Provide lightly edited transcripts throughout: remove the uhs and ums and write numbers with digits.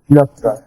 Yes, sir.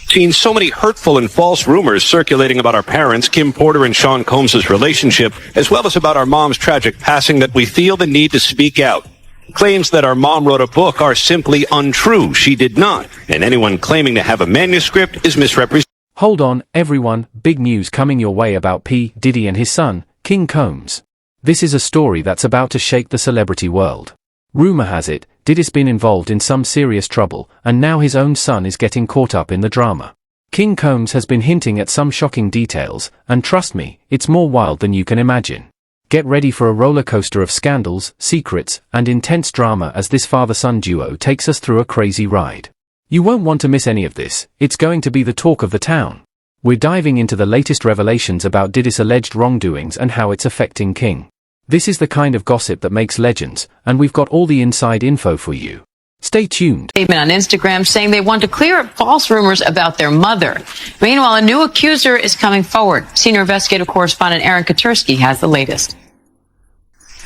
Seen so many hurtful and false rumors circulating about our parents, Kim Porter and Sean Combs' relationship, as well as about our mom's tragic passing, that we feel the need to speak out. Claims that our mom wrote a book are simply untrue. She did not. And anyone claiming to have a manuscript is misrepresented. Hold on, everyone, big news coming your way about P. Diddy and his son, King Combs. This is a story that's about to shake the celebrity world. Rumor has it, Diddy's been involved in some serious trouble, and now his own son is getting caught up in the drama. King Combs has been hinting at some shocking details, and trust me, it's more wild than you can imagine. Get ready for a roller coaster of scandals, secrets, and intense drama as this father-son duo takes us through a crazy ride. You won't want to miss any of this. It's going to be the talk of the town. We're diving into the latest revelations about Diddy's alleged wrongdoings and how it's affecting King. This is the kind of gossip that makes legends, and we've got all the inside info for you. Stay tuned. Statement on Instagram saying they want to clear up false rumors about their mother. Meanwhile, a new accuser is coming forward. Senior investigative correspondent Aaron Katursky has the latest.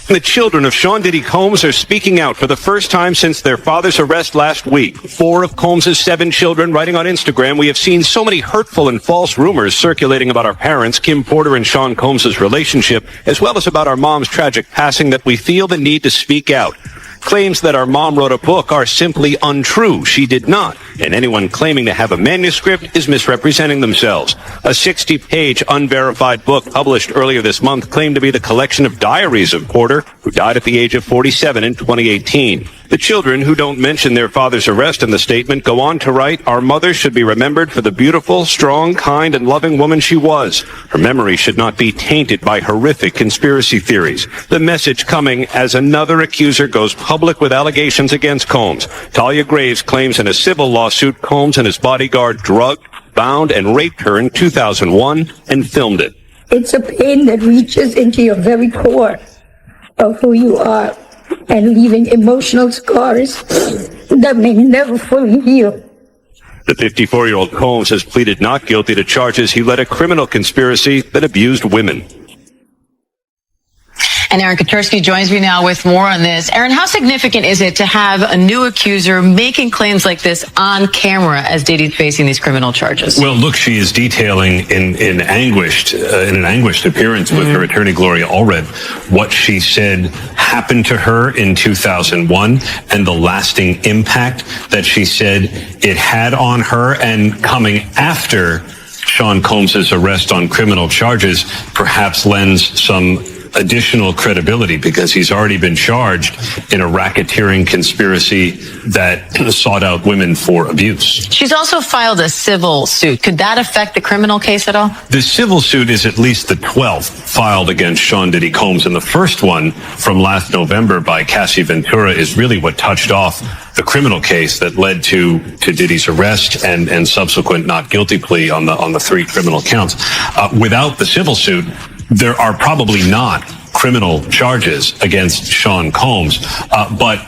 The children of Sean Diddy Combs are speaking out for the first time since their father's arrest last week. 4 of Combs' 7 children writing on Instagram, "We have seen so many hurtful and false rumors circulating about our parents, Kim Porter and Sean Combs' relationship, as well as about our mom's tragic passing, that we feel the need to speak out. Claims that our mom wrote a book are simply untrue. She did not. And anyone claiming to have a manuscript is misrepresenting themselves. A 60-page unverified book published earlier this month claimed to be the collection of diaries of Porter, who died at the age of 47 in 2018. The children, who don't mention their father's arrest in the statement, go on to write, "Our mother should be remembered for the beautiful, strong, kind, and loving woman she was. Her memory should not be tainted by horrific conspiracy theories." The message coming as another accuser goes public with allegations against Combs. Talia Graves claims in a civil lawsuit Combs and his bodyguard drugged, bound, and raped her in 2001 and filmed it. It's a pain that reaches into your very core of who you are, and leaving emotional scars that may never fully heal. The 54-year-old Combs has pleaded not guilty to charges he led a criminal conspiracy that abused women. And Aaron Katursky joins me now with more on this. Aaron, how significant is it to have a new accuser making claims like this on camera as Diddy's facing these criminal charges? Well, look, she is detailing in an anguished appearance with her attorney Gloria Allred what she said happened to her in 2001 and the lasting impact that she said it had on her, and coming after Sean Combs' arrest on criminal charges perhaps lends some additional credibility, because he's already been charged in a racketeering conspiracy that sought out women for abuse. She's also filed a civil suit. Could that affect the criminal case at all? The civil suit is at least the 12th filed against Sean Diddy Combs, and the first one from last November by Cassie Ventura is really what touched off the criminal case that led to Diddy's arrest and subsequent not guilty plea on the 3 criminal counts. Without the civil suit, there are probably not criminal charges against Sean Combs, but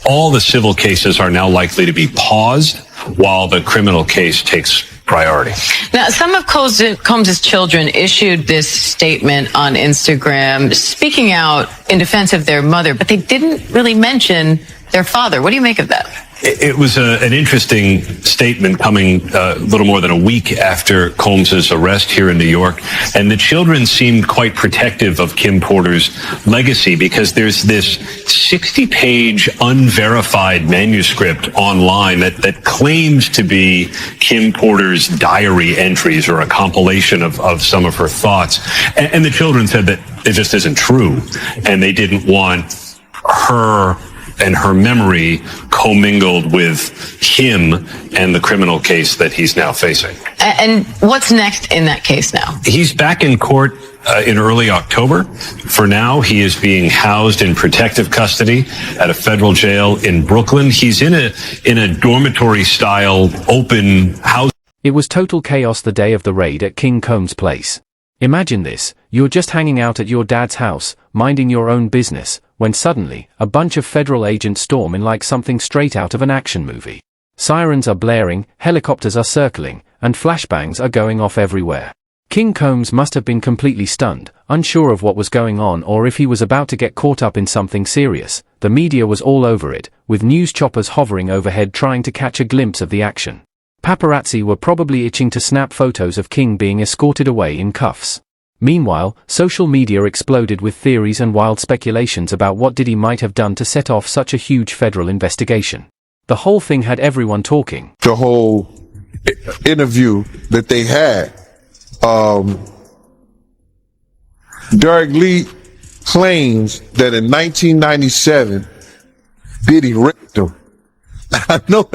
all the civil cases are now likely to be paused while the criminal case takes priority. Now, some of Combs' children issued this statement on Instagram, speaking out in defense of their mother, but they didn't really mention their father. What do you make of that? It was an interesting statement coming a little more than a week after Combs' arrest here in New York. And the children seemed quite protective of Kim Porter's legacy, because there's this 60-page unverified manuscript online that claims to be Kim Porter's diary entries, or a compilation of some of her thoughts. And the children said that it just isn't true, and they didn't want her and her memory commingled with him and the criminal case that he's now facing. And what's next in that case now? He's back in court in early October. For now, he is being housed in protective custody at a federal jail in Brooklyn. He's in a dormitory-style open house. It was total chaos the day of the raid at King Combs' place. Imagine this, you're just hanging out at your dad's house, minding your own business, when suddenly, a bunch of federal agents storm in like something straight out of an action movie. Sirens are blaring, helicopters are circling, and flashbangs are going off everywhere. King Combs must have been completely stunned, unsure of what was going on or if he was about to get caught up in something serious. The media was all over it, with news choppers hovering overhead trying to catch a glimpse of the action. Paparazzi were probably itching to snap photos of King being escorted away in cuffs. Meanwhile, social media exploded with theories and wild speculations about what Diddy might have done to set off such a huge federal investigation. The whole thing had everyone talking. The whole interview that they had, Derek Lee claims that in 1997, Diddy raped him. I know.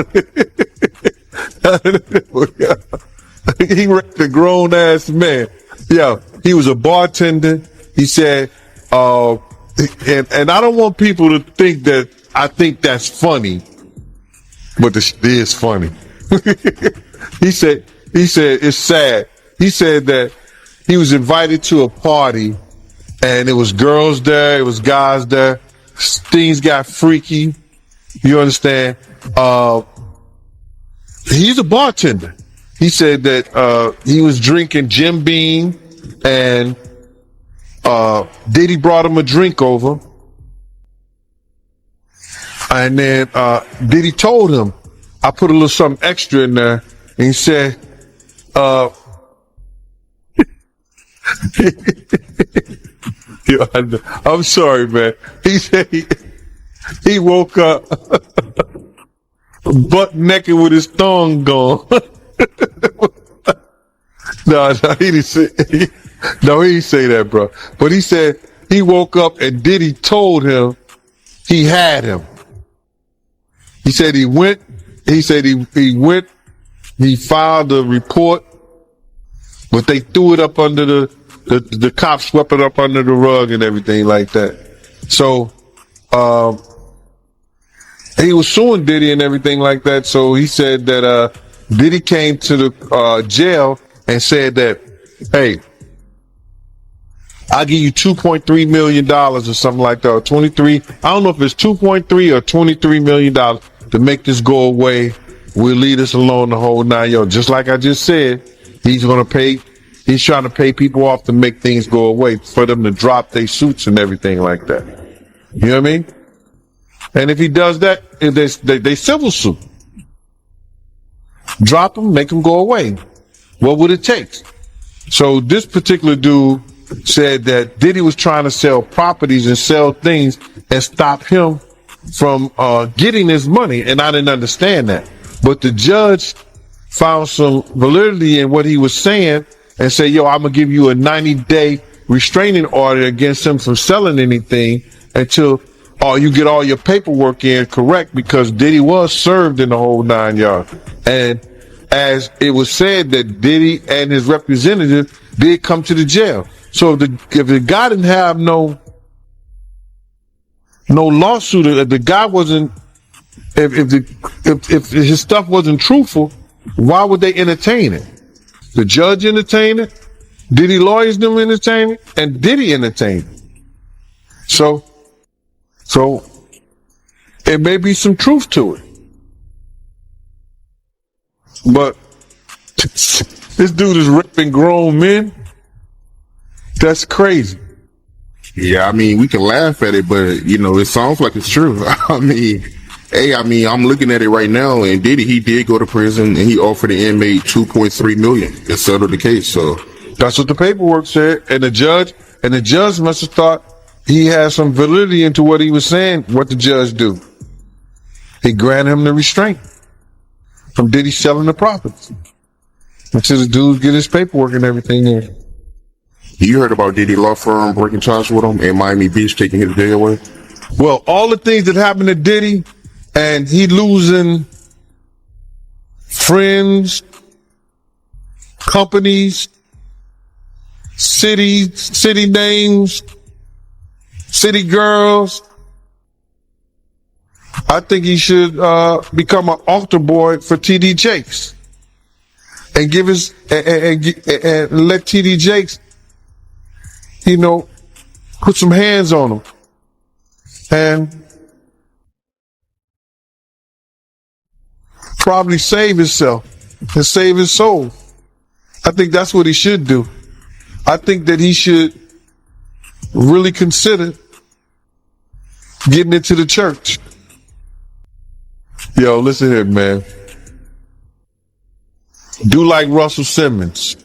He raped a grown ass man. Yeah, he was a bartender. He said, and I don't want people to think that I think that's funny, but it is funny. He said it's sad. He said that he was invited to a party and it was girls there, it was guys there. Things got freaky. You understand? He's a bartender. He said that he was drinking Jim Beam and Diddy brought him a drink over. And then Diddy told him, I put a little something extra in there. And he said, I'm sorry, man. He said he woke up butt naked with his thong gone. No, he didn't say that, bro. But he said he woke up and Diddy told him he had him. He said he went, he filed a report, but they threw it up under the cops swept it up under the rug and everything like that. So, he was suing Diddy and everything like that. So he said that, Diddy came to the, jail and said that, hey, I'll give you $2.3 million or something like that, or 23. I don't know if it's 2.3 or $23 million to make this go away. We'll leave this alone the whole 9 yards. Just like I just said, he's trying to pay people off to make things go away, for them to drop their suits and everything like that. You know what I mean? And if he does that, they civil suit. Drop them, make them go away. What would it take? So this particular dude said that Diddy was trying to sell properties and sell things and stop him from getting his money, and I didn't understand that. But the judge found some validity in what he was saying and said, yo, I'm gonna give you a 90-day restraining order against him from selling anything until you get all your paperwork in correct, because Diddy was served in the whole 9 yards. And as it was said that Diddy and his representative did come to the jail. So if the guy didn't have no lawsuit, if the guy wasn't, if his stuff wasn't truthful, why would they entertain it? The judge entertained it, Diddy lawyers them entertain it, and Diddy entertained it. So it may be some truth to it. But this dude is raping grown men. That's crazy. Yeah, I mean, we can laugh at it, but it sounds like it's true. I'm looking at it right now, and he did go to prison, and he offered the inmate $2.3 million to settle the case. So that's what the paperwork said, and the judge must have thought he had some validity into what he was saying. What the judge do? He granted him the restraint from Diddy selling the properties until the dude get his paperwork and everything in. You heard about Diddy law firm breaking charges with him and Miami Beach taking his day away? Well, all the things that happened to Diddy, and he losing friends, companies, city names, city girls. I think he should become an altar boy for TD Jakes and give his and let TD Jakes, put some hands on him and probably save himself and save his soul. I think that's what he should do. I think that he should really consider getting into the church. Yo, listen here, man. Do like Russell Simmons.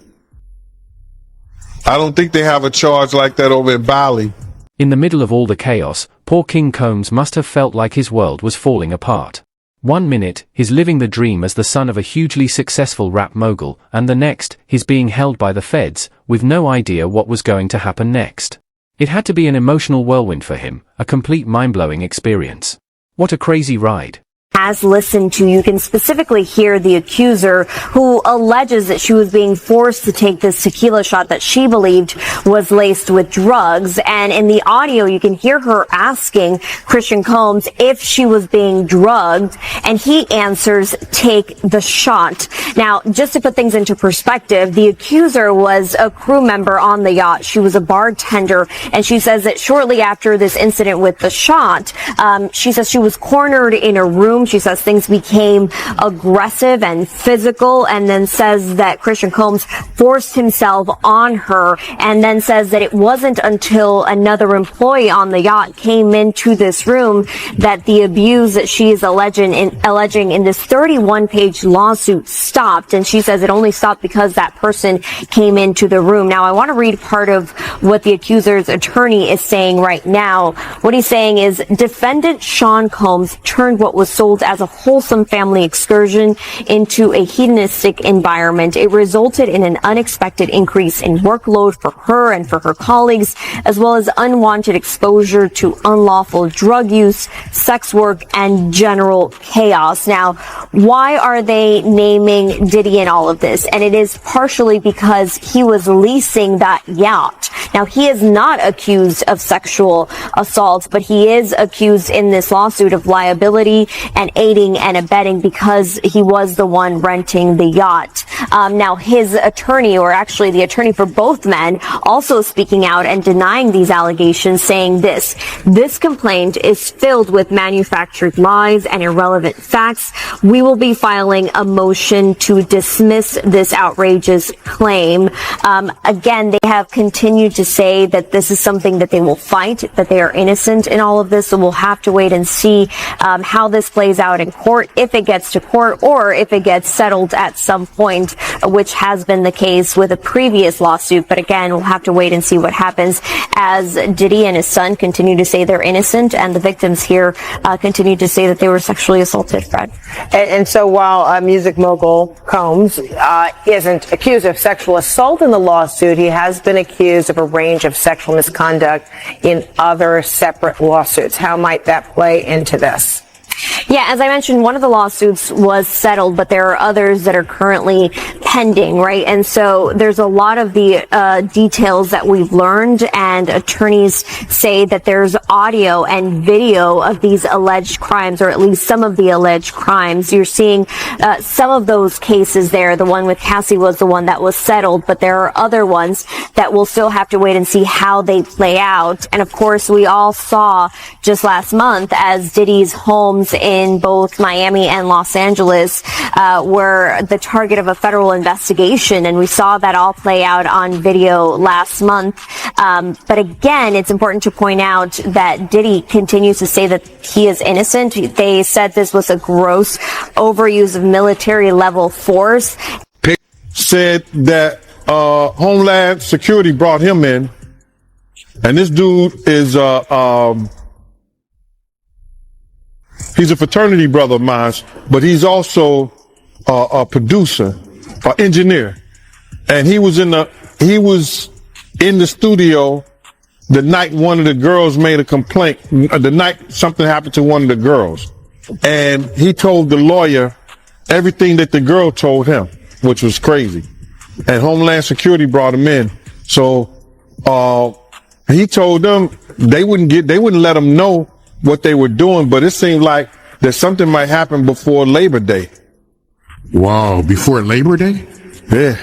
I don't think they have a charge like that over in Bali. In the middle of all the chaos, poor King Combs must have felt like his world was falling apart. 1 minute, he's living the dream as the son of a hugely successful rap mogul, and the next, he's being held by the feds, with no idea what was going to happen next. It had to be an emotional whirlwind for him, a complete mind-blowing experience. What a crazy ride. As listened to, you can specifically hear the accuser who alleges that she was being forced to take this tequila shot that she believed was laced with drugs. And in the audio, you can hear her asking Christian Combs if she was being drugged, and he answers, "Take the shot." Now, just to put things into perspective, the accuser was a crew member on the yacht. She was a bartender, and she says that shortly after this incident with the shot, she says she was cornered in a room. She says things became aggressive and physical, and then says that Christian Combs forced himself on her, and then says that it wasn't until another employee on the yacht came into this room that the abuse that she is alleging in this 31-page lawsuit stopped. And she says it only stopped because that person came into the room. Now, I want to read part of what the accuser's attorney is saying right now. What he's saying is, defendant Sean Combs turned what was sold as a wholesome family excursion into a hedonistic environment. It resulted in an unexpected increase in workload for her and for her colleagues, as well as unwanted exposure to unlawful drug use, sex work, and general chaos. Now, why are they naming Diddy in all of this? And it is partially because he was leasing that yacht. Now, he is not accused of sexual assault, but he is accused in this lawsuit of liability and aiding and abetting because he was the one renting the yacht. Now, his attorney, or actually the attorney for both men, also speaking out and denying these allegations, saying this complaint is filled with manufactured lies and irrelevant facts. We will be filing a motion to dismiss this outrageous claim. Again, they have continued to say that this is something that they will fight, that they are innocent in all of this. So we'll have to wait and see how this plays out in court, if it gets to court, or if it gets settled at some point, which has been the case with a previous lawsuit. But again, we'll have to wait and see what happens as Diddy and his son continue to say they're innocent, and the victims here continue to say that they were sexually assaulted, Fred. And so while music mogul Combs isn't accused of sexual assault in the lawsuit, he has been accused of a range of sexual misconduct in other separate lawsuits. How might that play into this? Yeah, as I mentioned, one of the lawsuits was settled, but there are others that are currently pending, right? And so there's a lot of the details that we've learned, and attorneys say that there's audio and video of these alleged crimes, or at least some of the alleged crimes. You're seeing some of those cases there. The one with Cassie was the one that was settled, but there are other ones that we'll still have to wait and see how they play out. And of course, we all saw just last month as Diddy's homes in both Miami and Los Angeles were the target of a federal investigation, and we saw that all play out on video last month. But again, it's important to point out that Diddy continues to say that he is innocent. They said this was a gross overuse of military level force. Said that Homeland Security brought him in, and this dude is he's a fraternity brother of mine, but he's also a producer, an engineer. And he was in the studio the night one of the girls made a complaint, the night something happened to one of the girls. And he told the lawyer everything that the girl told him, which was crazy. And Homeland Security brought him in. So, he told them they wouldn't let him know what they were doing, but it seemed like that something might happen before Labor Day. Wow, before Labor Day? Yeah.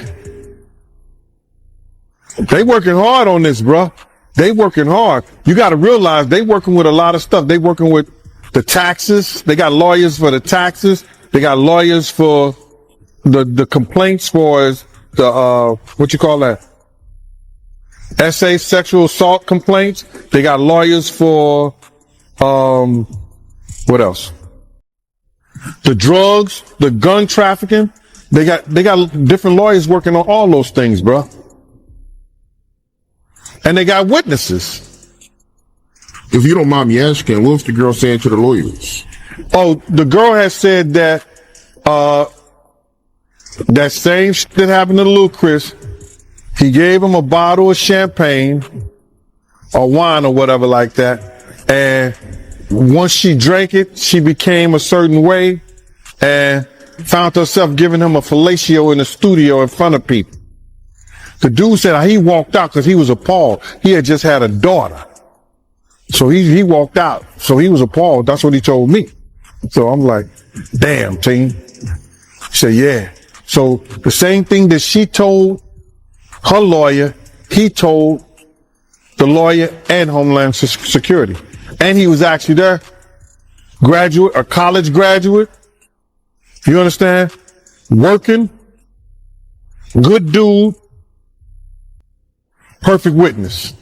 They working hard on this, bro. They working hard. You got to realize they working with a lot of stuff. They working with the taxes. They got lawyers for the taxes. They got lawyers for the complaints for the, what you call that? SA sexual assault complaints. They got lawyers for, what else? The drugs, the gun trafficking. They got different lawyers working on all those things, bro. And they got witnesses. If you don't mind me asking, what was the girl saying to the lawyers? Oh, the girl has said that, that same shit that happened to little Chris, he gave him a bottle of champagne or wine or whatever like that. And once she drank it, she became a certain way and found herself giving him a fellatio in the studio in front of people. The dude said he walked out because he was appalled. He had just had a daughter. So he walked out. So he was appalled. That's what he told me. So I'm like, damn, team. He said, yeah. So the same thing that she told her lawyer, he told the lawyer and Homeland Security. And he was actually there, graduate, a college graduate. You understand? Working, good dude, perfect witness.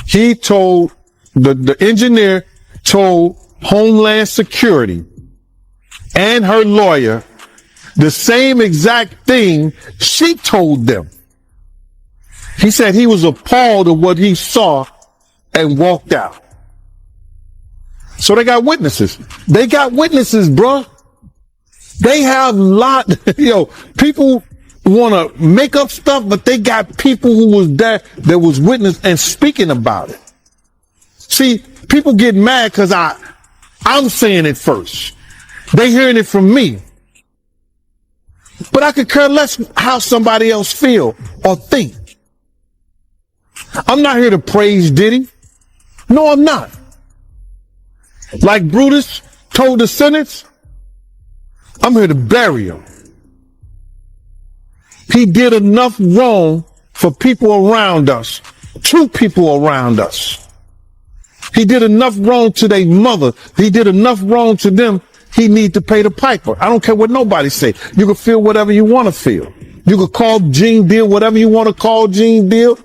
He told, the engineer told Homeland Security and her lawyer the same exact thing she told them. He said he was appalled at what he saw and walked out. So they got witnesses. They got witnesses, bro. They have people want to make up stuff, but they got people who was there that was witness and speaking about it. See, people get mad because I'm saying it first. They hearing it from me. But I could care less how somebody else feel or think. I'm not here to praise Diddy. No, I'm not. Like Brutus told the sentence, I'm here to bury him. He did enough wrong for people around us, to people around us. He did enough wrong to their mother. He did enough wrong to them. He need to pay the piper. I don't care what nobody say. You can feel whatever you want to feel. You can call Gene Deal whatever you want to call Gene Deal.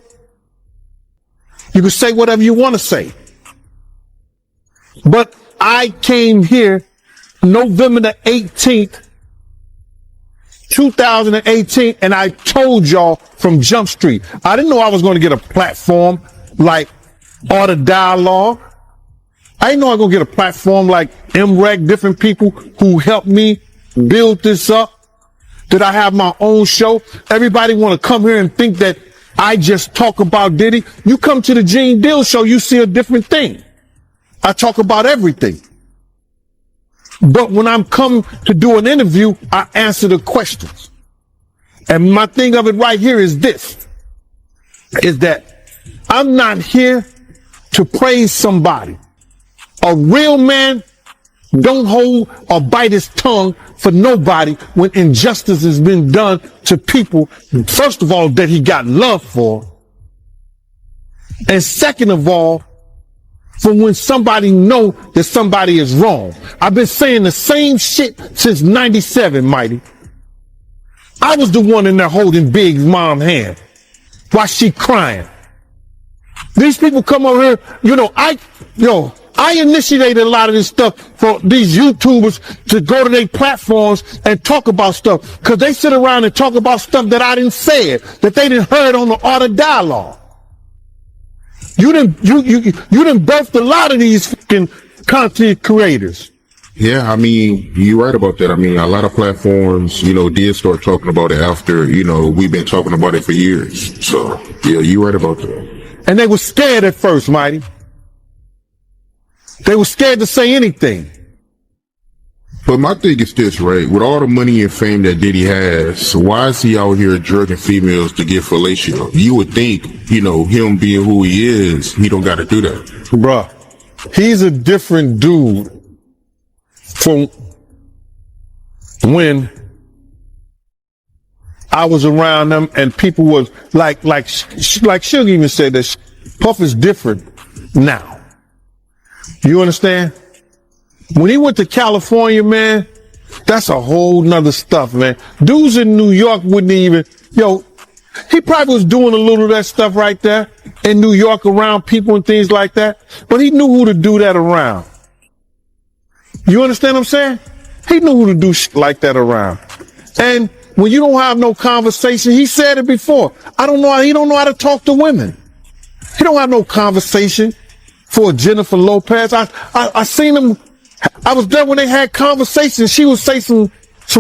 You can say whatever you want to say. But I came here November the 18th, 2018, and I told y'all from Jump Street. I didn't know I was going to get a platform like Art of Dialogue. I didn't know I was going to get a platform like MREC, different people who helped me build this up. Did I have my own show? Everybody want to come here and think that I just talk about Diddy. You come to the Gene Deal show, you see a different thing. I talk about everything. But when I'm come to do an interview, I answer the questions. And my thing of it right here is this, is that I'm not here to praise somebody. A real man don't hold or bite his tongue for nobody when injustice has been done to people, first of all, that he got love for. And second of all, for when somebody know that somebody is wrong. I've been saying the same shit since 97, Mighty. I was the one in there holding Big's mom's hand while she crying. These people come over here, I initiated a lot of this stuff for these YouTubers to go to their platforms and talk about stuff, because they sit around and talk about stuff that I didn't say it, that they didn't heard on the Art of Dialogue. You didn't birthed a lot of these fucking content creators. Yeah, I mean, you're right about that. I mean, a lot of platforms, did start talking about it after, we've been talking about it for years. So, yeah, you're right about that. And they were scared at first, Mighty. They were scared to say anything. But my thing is this, right? With all the money and fame that Diddy has, why is he out here drugging females to get fellatio? You would think, him being who he is, he don't got to do that. Bruh, he's a different dude from when I was around them and people was like Suge even said that Puff is different now. You understand? When he went to California, man, that's a whole nother stuff, man. Dudes in New York wouldn't even, He probably was doing a little of that stuff right there in New York around people and things like that. But he knew who to do that around. You understand what I'm saying? He knew who to do shit like that around. And when you don't have no conversation, he said it before. He don't know how to talk to women. He don't have no conversation for Jennifer Lopez. I seen him. I was there when they had conversations. She would say some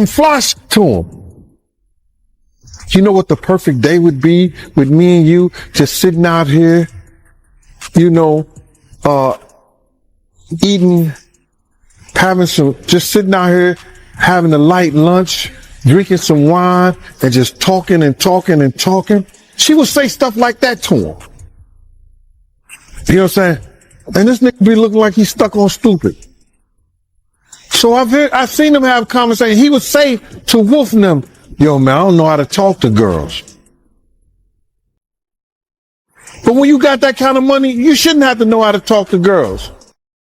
fly shit to him. You know what the perfect day would be with me and you just sitting out here, eating, just sitting out here, having a light lunch, drinking some wine, and just talking and talking and talking. She would say stuff like that to him. You know what I'm saying? And this nigga be looking like he's stuck on stupid. So I've seen him have conversations. He would say to Wolf and them, yo, man, I don't know how to talk to girls. But when you got that kind of money, you shouldn't have to know how to talk to girls.